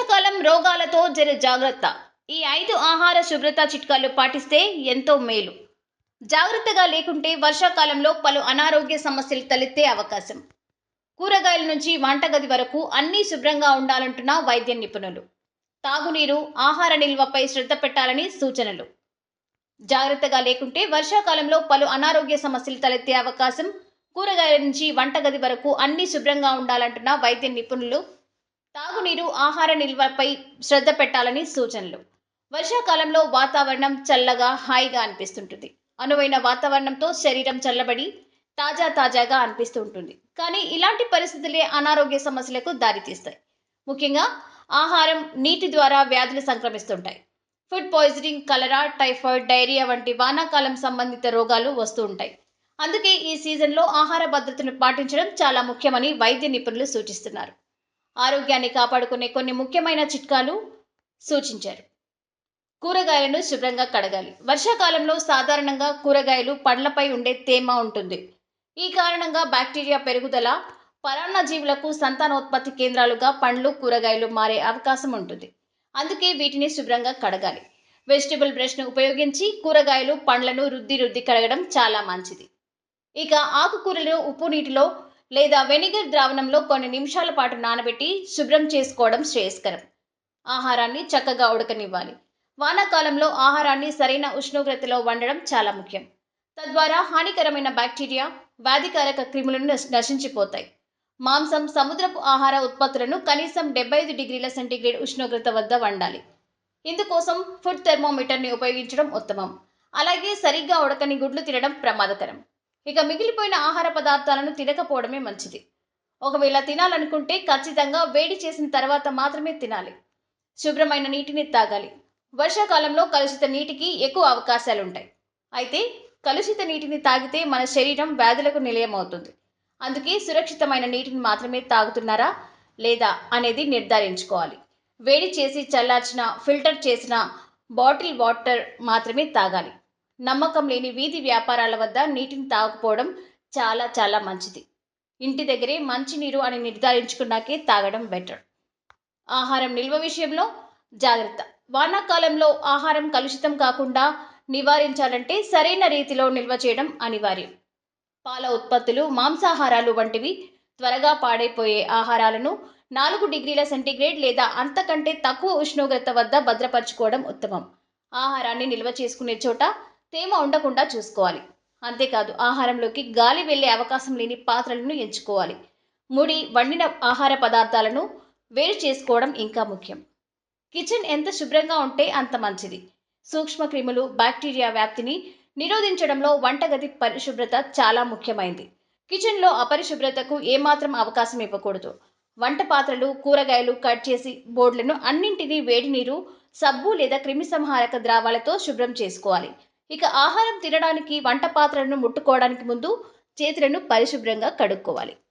వర్షాకాలం రోగాలతో జర జాగ్రత్త. ఈ 5 ఆహార శుభ్రత చిట్కాలు పాటిస్తే ఎంతో మేలు. జాగ్రత్తగా లేకుంటే వర్షాకాలంలో పలు అనారోగ్య సమస్యలు తలెత్తే అవకాశం. కూరగాయల నుంచి వంటగది వరకు అన్నీ శుభ్రంగా ఉండాలంటున్న వైద్య నిపుణులు. తాగునీరు, ఆహార నిల్వపై శ్రద్ధ పెట్టాలని సూచనలు. జాగ్రత్తగా లేకుంటే వర్షాకాలంలో పలు అనారోగ్య సమస్యలు తలెత్తే అవకాశం. కూరగాయల నుంచి వంటగది వరకు అన్నీ శుభ్రంగా ఉండాలంటున్న వైద్య నిపుణులు. తాగునీరు, ఆహార నిల్వపై శ్రద్ధ పెట్టాలని సూచనలు. వర్షాకాలంలో వాతావరణం చల్లగా, హాయిగా అనిపిస్తుంటుంది. అనువైన వాతావరణంతో శరీరం చల్లబడి తాజాగా అనిపిస్తూ ఉంటుంది. కానీ ఇలాంటి పరిస్థితులే అనారోగ్య సమస్యలకు దారితీస్తాయి. ముఖ్యంగా ఆహారం, నీటి ద్వారా వ్యాధులు సంక్రమిస్తుంటాయి. ఫుడ్ పాయిజనింగ్, కలరా, టైఫాయిడ్, డైరియా వంటి వానాకాలం సంబంధిత రోగాలు వస్తూ ఉంటాయి. అందుకే ఈ సీజన్లో ఆహార భద్రతను పాటించడం చాలా ముఖ్యమని వైద్య నిపుణులు సూచిస్తున్నారు. ఆరోగ్యాన్ని కాపాడుకునే కొన్ని ముఖ్యమైన చిట్కాలు సూచించారు. కూరగాయలను శుభ్రంగా కడగాలి. వర్షాకాలంలో సాధారణంగా కూరగాయలు, పండ్లపై ఉండే తేమ ఉంటుంది. ఈ కారణంగా బ్యాక్టీరియా పెరుగుదల, పరాన్నజీవులకు సంతానోత్పత్తి కేంద్రాలుగా పండ్లు, కూరగాయలు మారే అవకాశం ఉంటుంది. అందుకే వీటిని శుభ్రంగా కడగాలి. వెజిటబుల్ బ్రష్ను ఉపయోగించి కూరగాయలు, పండ్లను రుద్ది కడగడం చాలా మంచిది. ఇక ఆకుకూరలను ఉప్పు నీటిలో లేదా వెనిగర్ ద్రావణంలో కొన్ని నిమిషాల పాటు నానబెట్టి శుభ్రం చేసుకోవడం శ్రేయస్కరం. ఆహారాన్ని చక్కగా ఉడకనివ్వాలి. వానాకాలంలో ఆహారాన్ని సరైన ఉష్ణోగ్రతలో వండడం చాలా ముఖ్యం. తద్వారా హానికరమైన బ్యాక్టీరియా, వ్యాధికారక క్రిములను నశించిపోతాయి. మాంసం, సముద్రపు ఆహార ఉత్పత్తులను కనీసం 75 డిగ్రీల సెంటీగ్రేడ్ ఉష్ణోగ్రత వద్ద వండాలి. ఇందుకోసం ఫుడ్ థెర్మోమీటర్ని ఉపయోగించడం ఉత్తమం. అలాగే సరిగ్గా ఉడకని గుడ్లు తినడం ప్రమాదకరం. ఇక మిగిలిపోయిన ఆహార పదార్థాలను తినకపోవడమే మంచిది. ఒకవేళ తినాలనుకుంటే ఖచ్చితంగా వేడి చేసిన తర్వాత మాత్రమే తినాలి. శుభ్రమైన నీటిని తాగాలి. వర్షాకాలంలో కలుషిత నీటికి ఎక్కువ అవకాశాలుంటాయి. అయితే కలుషిత నీటిని తాగితే మన శరీరం వ్యాధులకు నిలయమవుతుంది. అందుకే సురక్షితమైన నీటిని మాత్రమే తాగుతున్నారా లేదా అనేది నిర్ధారించుకోవాలి. వేడి చేసి చల్లార్చిన, ఫిల్టర్ చేసిన బాటిల్ వాటర్ మాత్రమే తాగాలి. నమ్మకం లేని వీధి వ్యాపారాల వద్ద నీటిని తాగకపోవడం చాలా మంచిది. ఇంటి దగ్గరే మంచినీరు అని నిర్ధారించుకున్నాకే తాగడం బెటర్. ఆహారం నిల్వ విషయంలో జాగ్రత్త. వానాకాలంలో ఆహారం కలుషితం కాకుండా నివారించాలంటే సరైన రీతిలో నిల్వ చేయడం అనివార్యం. పాల ఉత్పత్తులు, మాంసాహారాలు వంటివి త్వరగా పాడైపోయే ఆహారాలను 4 డిగ్రీల సెంటీగ్రేడ్ లేదా అంతకంటే తక్కువ ఉష్ణోగ్రత వద్ద భద్రపరచుకోవడం ఉత్తమం. ఆహారాన్ని నిల్వ చేసుకునే చోట తేమ ఉండకుండా చూసుకోవాలి. అంతేకాదు ఆహారంలోకి గాలి వెళ్లే అవకాశం లేని పాత్రలను ఎంచుకోవాలి. ముడి, వండిన ఆహార పదార్థాలను వేరు చేసుకోవడం ఇంకా ముఖ్యం. కిచెన్ ఎంత శుభ్రంగా ఉంటే అంత మంచిది. సూక్ష్మ క్రిములు, బ్యాక్టీరియా వ్యాప్తిని నిరోధించడంలో వంటగది పరిశుభ్రత చాలా ముఖ్యమైనది. కిచెన్లో అపరిశుభ్రతకు ఏమాత్రం అవకాశం ఇవ్వకూడదు. వంట పాత్రలు, కూరగాయలు కట్ చేసి బోర్డులను అన్నింటినీ వేడి నీరు, సబ్బు లేదా క్రిమిసంహారక ద్రావాలతో శుభ్రం చేసుకోవాలి. ఇక ఆహారం తినడానికి వంట పాత్రలను ముట్టుకోవడానికి ముందు చేతులను పరిశుభ్రంగా కడుక్కోవాలి.